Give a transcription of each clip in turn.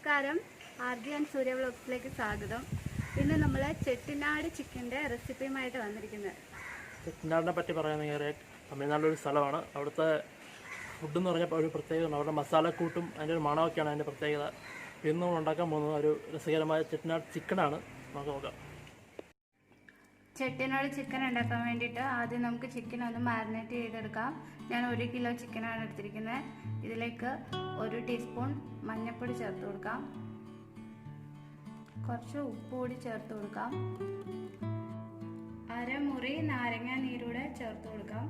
നമസ്കാരം, Gireesh and Soorya വ്ലോഗ്സിലേക്ക് സ്വാഗതം. ഇന്ന് നമ്മൾ ചെട്ടിനാട് ചിക്കൻ്റെ റെസിപ്പിയുമായിട്ട് വന്നിരിക്കുന്നത്. ചെട്ടിനാടിനെ പറ്റി പറയുകയാണെങ്കിൽ തമിഴ്നാട്ടിലൊരു സ്ഥലമാണ്. അവിടുത്തെ ഫുഡ് എന്ന് പറഞ്ഞാൽ ഒരു പ്രത്യേകത, അവരുടെ മസാലക്കൂട്ടും അതിൻ്റെ ഒരു മണമൊക്കെയാണ് അതിൻ്റെ പ്രത്യേകത. ഇന്ന് നമ്മൾ ഉണ്ടാക്കാൻ പോകുന്നത് ഒരു രസകരമായ ചെട്ടിനാട് ചിക്കനാണ്. നമുക്ക് നോക്കാം. ചെട്ടിനാട് ചിക്കൻ ഉണ്ടാക്കാൻ വേണ്ടിയിട്ട് ആദ്യം നമുക്ക് ചിക്കൻ ഒന്ന് മാരിനേറ്റ് ചെയ്തെടുക്കാം. ഞാൻ 1 കിലോ ചിക്കനാണ് എടുത്തിരിക്കുന്നത്. ഇതിലേക്ക് 1 ടീസ്പൂൺ മഞ്ഞൾപ്പൊടി ചേർത്ത് കൊടുക്കാം. കുറച്ച് ഉപ്പ് കൂടി ചേർത്ത് കൊടുക്കാം. അരമുറി നാരങ്ങ നീരൂടെ ചേർത്ത് കൊടുക്കാം.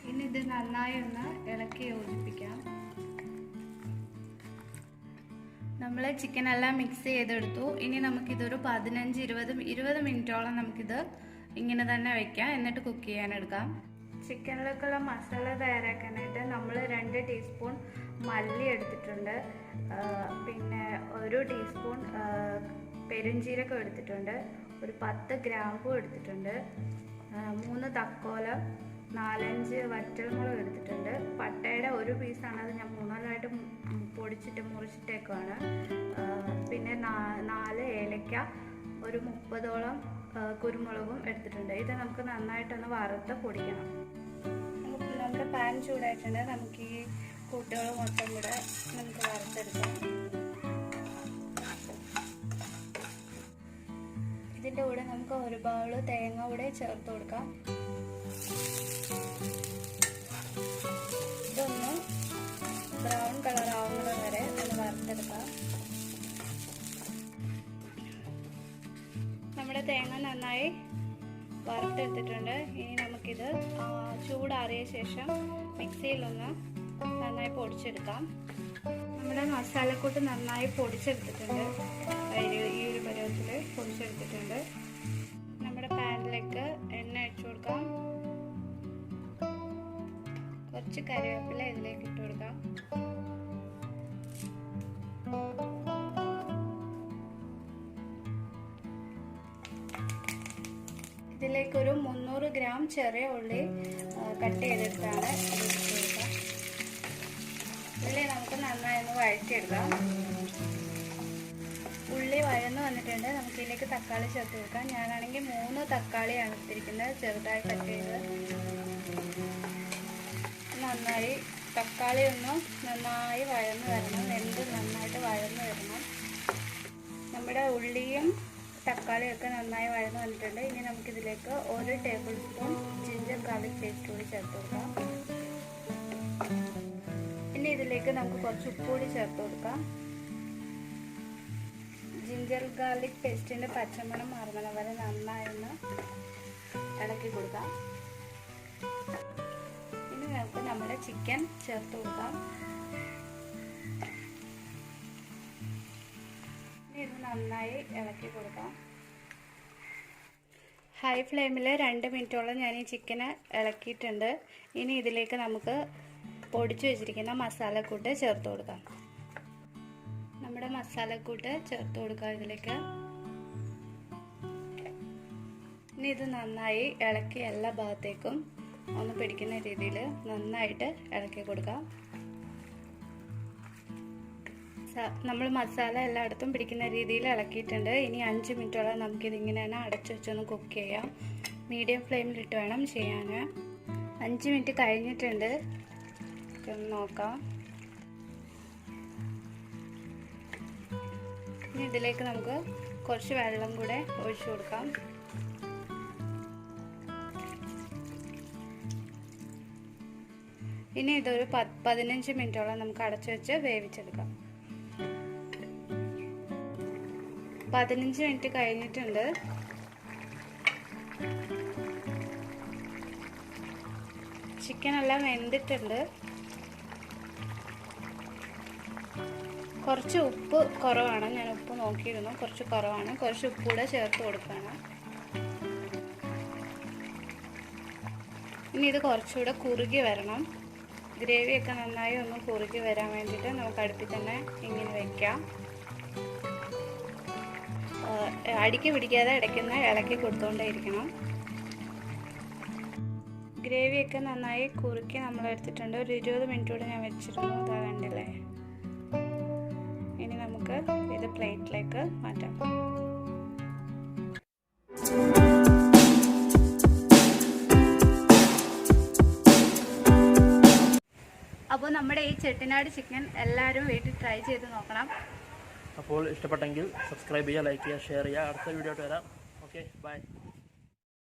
ഇനി ഇത് നന്നായി ഒന്ന് ഇളക്കി യോജിപ്പിക്കാം. നമ്മൾ ചിക്കൻ എല്ലാം മിക്സ് ചെയ്തെടുത്തു. ഇനി നമുക്കിതൊരു 15-20 മിനിറ്റോളം നമുക്കിത് ഇങ്ങനെ തന്നെ വയ്ക്കാം. എന്നിട്ട് കുക്ക് ചെയ്യാനെടുക്കാം. ചിക്കനിലേക്കുള്ള മസാല തയ്യാറാക്കാനായിട്ട് നമ്മൾ 2 ടീസ്പൂൺ മല്ലി എടുത്തിട്ടുണ്ട്, പിന്നെ 1 ടീസ്പൂൺ പെരുംജീരകം എടുത്തിട്ടുണ്ട്, ഒരു 10 ഗ്രാമ്പൂ എടുത്തിട്ടുണ്ട്, 3 തക്കോലം, 4-5 വറ്റൽമുളക് എടുത്തിട്ടുണ്ട്. പട്ടയുടെ 1 പീസാണ്, അത് ഞാൻ 3-ആയിട്ട് പൊടിച്ചിട്ട് മുറിച്ചിട്ടേക്കുവാണ്. പിന്നെ 4 ഏലക്ക, ഒരു 30ഓളം കുരുമുളകും എടുത്തിട്ടുണ്ട്. ഇത് നമുക്ക് നന്നായിട്ടൊന്ന് വറുത്ത് പൊടിക്കണം. നമ്മുടെ പാൻ ചൂടായിട്ടുണ്ട്. നമുക്ക് ഈ കൂട്ടുകൾ മൊത്തം കൂടെ നമുക്ക് വറുത്തെടുക്കാം. ഇതിൻ്റെ കൂടെ നമുക്ക് 1 ബൗള് തേങ്ങ കൂടെ ചേർത്ത് കൊടുക്കാം. ഇതൊന്ന് ബ്രൗൺ കളർ ആവുന്നത് വരെ ഒന്ന് വറുത്തെടുക്കാം. നമ്മുടെ തേങ്ങ നന്നായി വറുത്തെടുത്തിട്ടുണ്ട്. ഇനി നമുക്കിത് ചൂടാറിയ ശേഷം മിക്സിയിലൊന്ന് നന്നായി പൊടിച്ചെടുക്കാം. നമ്മുടെ മസാലക്കൂട്ട് നന്നായി പൊടിച്ചെടുത്തിട്ടുണ്ട്. ഈ ഒരു പരുവത്തിൽ പൊടിച്ചെടുത്തിട്ടുണ്ട്. നമ്മുടെ പാനിലേക്ക് എണ്ണ ഒഴിച്ചു കൊടുക്കാം. കുറച്ച് കറിവേപ്പില ഇതിലേക്ക് ഇട്ട് കൊടുക്കാം. ഇതിലേക്കൊരു 300 ഗ്രാം ചെറിയ ഉള്ളി കട്ട് ചെയ്തെടുത്താണ് ഇതിലേക്ക് കൊടുക്കാം. ഉള്ളി നമുക്ക് നന്നായി ഒന്ന് വഴറ്റിയെടുക്കാം. ഉള്ളി വഴന്ന് വന്നിട്ടുണ്ട്. നമുക്ക് ഇതിലേക്ക് തക്കാളി ചേർത്ത് കൊടുക്കാം. ഞാനാണെങ്കിൽ 3 തക്കാളിയാണ് എടുത്തിരിക്കുന്നത്, ചെറുതായി കട്ട് ചെയ്ത്. നന്നായി തക്കാളി ഒന്ന് നന്നായി വഴന്ന് വരണം, വെന്ത് നന്നായിട്ട് വഴന്ന് വരണം. നമ്മുടെ ഉള്ളിയും തക്കാളിയൊക്കെ നന്നായി വഴന്ന് വന്നിട്ടുണ്ട്. ഇനി നമുക്കിതിലേക്ക് 1 table spoon ginger garlic paste കൂടി ചേർത്ത് കൊടുക്കാം. ഇനി ഇതിലേക്ക് നമുക്ക് കുറച്ച് ഉപ്പ് കൂടി ചേർത്ത് കൊടുക്കാം. ജിഞ്ചർ ഗാർലിക് പേസ്റ്റിൻ്റെ പച്ചമണം മാറുന്നത് വരെ നന്നായി ഒന്ന് ഇളക്കി കൊടുക്കാം. ഇനി നമുക്ക് നമ്മുടെ ചിക്കൻ ചേർത്ത് കൊടുക്കാം. ഇത് നന്നായി ഇളക്കി കൊടുക്കാം. ഹൈ ഫ്ലെയിമിൽ 2 മിനിറ്റോളം ഞാൻ ഈ ചിക്കന് ഇളക്കിയിട്ടുണ്ട്. ഇനി ഇതിലേക്ക് നമുക്ക് പൊടിച്ചു വെച്ചിരിക്കുന്ന മസാലക്കൂട്ട് ചേർത്ത് കൊടുക്കാം. നമ്മുടെ മസാലക്കൂട്ട് ചേർത്ത് കൊടുക്കാം ഇതിലേക്ക്. ഇനി ഇത് നന്നായി ഇളക്കി എല്ലാ ഭാഗത്തേക്കും ഒന്ന് പിടിക്കുന്ന രീതിയിൽ നന്നായിട്ട് ഇളക്കി കൊടുക്കാം. നമ്മൾ മസാല എല്ലായിടത്തും പിടിക്കുന്ന രീതിയിൽ ഇളക്കിയിട്ടുണ്ട്. ഇനി 5 മിനിറ്റോളം നമുക്കിതിങ്ങനെ തന്നെ അടച്ചു വെച്ചൊന്ന് കുക്ക് ചെയ്യാം. മീഡിയം ഫ്ലെയിമിലിട്ട് വേണം ചെയ്യാൻ. 5 മിനിറ്റ് കഴിഞ്ഞിട്ടുണ്ട്. ഒന്ന് നോക്കാം. ഇനി ഇതിലേക്ക് നമുക്ക് കുറച്ച് വെള്ളം കൂടെ ഒഴിച്ചു കൊടുക്കാം. ഇനി ഇതൊരു 15 മിനിറ്റോളം നമുക്ക് അടച്ചു വെച്ച് വേവിച്ചെടുക്കാം. 15 മിനിറ്റ് കഴിഞ്ഞിട്ടുണ്ട്. ചിക്കൻ എല്ലാം വെന്തിട്ടുണ്ട്. കുറച്ച് ഉപ്പ് കുറവാണ്, ഞാൻ ഉപ്പ് നോക്കിയിരുന്നു, കുറച്ച് കുറവാണ്. കുറച്ച് ഉപ്പ് കൂടെ ചേർത്ത് കൊടുക്കുകയാണ്. ഇനി ഇത് കുറച്ചുകൂടെ കുറുകി വരണം. ഗ്രേവിയൊക്കെ നന്നായി ഒന്ന് കുറുകി വരാൻ വേണ്ടിയിട്ട് നമുക്ക് അടുപ്പിൽ തന്നെ ഇങ്ങനെ വയ്ക്കാം. അടിക്ക് പിടിക്കാതെ ഇടയ്ക്കൊന്ന് ഇളക്കി കൊടുത്തുകൊണ്ടേയിരിക്കണം. ഗ്രേവിയൊക്കെ നന്നായി കുറുക്കി നമ്മൾ എടുത്തിട്ടുണ്ട്. ഒരു 20 മിനിറ്റ് കൂടെ ഞാൻ വെച്ചിരുന്നു. അതാ കണ്ടില്ലേ. നമുക്ക് ഇത് പ്ലേറ്റിലേക്ക് മാറ്റാം. അപ്പോൾ നമ്മുടെ ഈ ചെട്ടിനാട് ചിക്കൻ എല്ലാവരും വീട്ടിൽ ട്രൈ ചെയ്ത് നോക്കണം. അപ്പോൾ ഇഷ്ടപ്പെട്ടെങ്കിൽ സബ്സ്ക്രൈബ് ചെയ്യുക, ലൈക്ക് ചെയ്യുക, ഷെയർ ചെയ്യുക. അടുത്ത വീഡിയോ ആയിട്ട് വരാം. Okay, by.